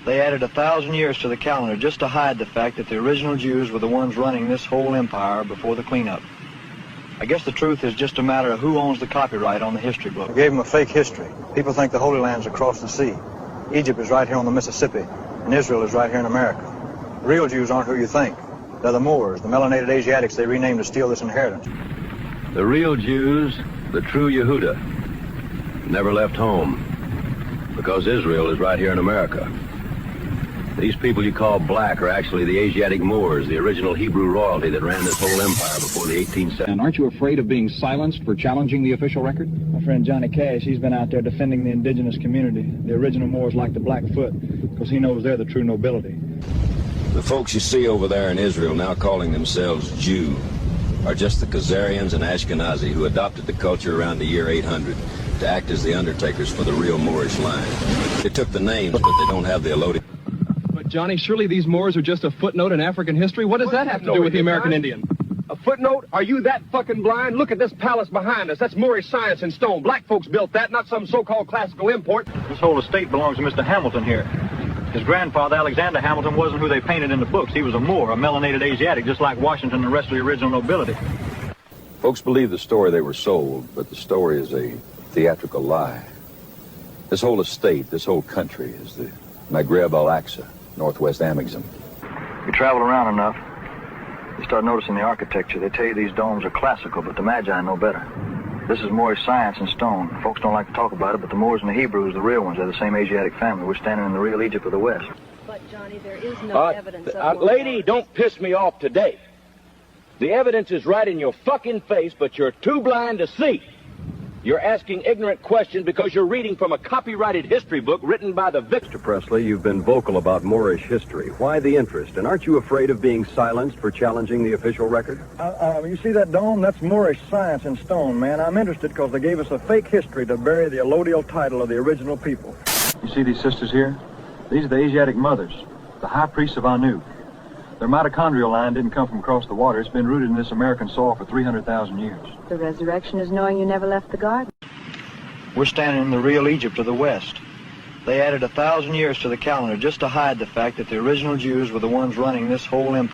They added 1,000 years to the calendar just to hide the fact that the original Jews were the ones running this whole empire before the cleanup. I guess the truth is just a matter of who owns the copyright on the history book. We gave them a fake history. People think the Holy Land's across the sea. Egypt is right here on the Mississippi, and Israel is right here in America. The real Jews aren't who you think. They're the Moors, the melanated Asiatics they renamed to steal this inheritance. The real Jews, the true Yehuda, never left home because Israel is right here in America. These people you call black are actually the Asiatic Moors, the original Hebrew royalty that ran this whole empire before the 1870s. And aren't you afraid of being silenced for challenging the official record? My friend Johnny Cash, he's been out there defending the indigenous community. The original Moors like the Blackfoot, because he knows they're the true nobility. The folks you see over there in Israel now calling themselves Jew are just the Khazarians and Ashkenazi who adopted the culture around the year 800 to act as the undertakers for the real Moorish line. They took the names, but they don't have the allodic. But Johnny, surely these Moors are just a footnote in African history. What does that have to do with the American Indian? A footnote? Are you that fucking blind? Look at this palace behind us. That's Moorish science in stone. Black folks built that, not some so-called classical import. This whole estate belongs to Mr. Hamilton here. His grandfather, Alexander Hamilton, wasn't who they painted in the books. He was a Moor, a melanated Asiatic, just like Washington and the rest of the original nobility. Folks believe the story they were sold, but the story is a theatrical lie. This whole estate, this whole country is the Maghreb Al-Aqsa, Northwest Amexem. You travel around enough, you start noticing the architecture. They tell you these domes are classical, but the Magi know better. This is Moorish science in stone. Folks don't like to talk about it, but the Moors and the Hebrews, the real ones, they're the same Asiatic family. We're standing in the real Egypt of the West. But, Johnny, there is no evidence of... Lady, don't piss me off today. The evidence is right in your fucking face, but you're too blind to see. You're asking ignorant questions because you're reading from a copyrighted history book written by the victim. Mr. Presley, you've been vocal about Moorish history. Why the interest? And aren't you afraid of being silenced for challenging the official record? You see that dome? That's Moorish science in stone, man. I'm interested because they gave us a fake history to bury the allodial title of the original people. You see these sisters here? These are the Asiatic mothers, the high priests of Anu. Their mitochondrial line didn't come from across the water. It's been rooted in this American soil for 300,000 years. The resurrection is knowing you never left the garden. We're standing in the real Egypt of the West. They added 1,000 years to the calendar just to hide the fact that the original Jews were the ones running this whole empire.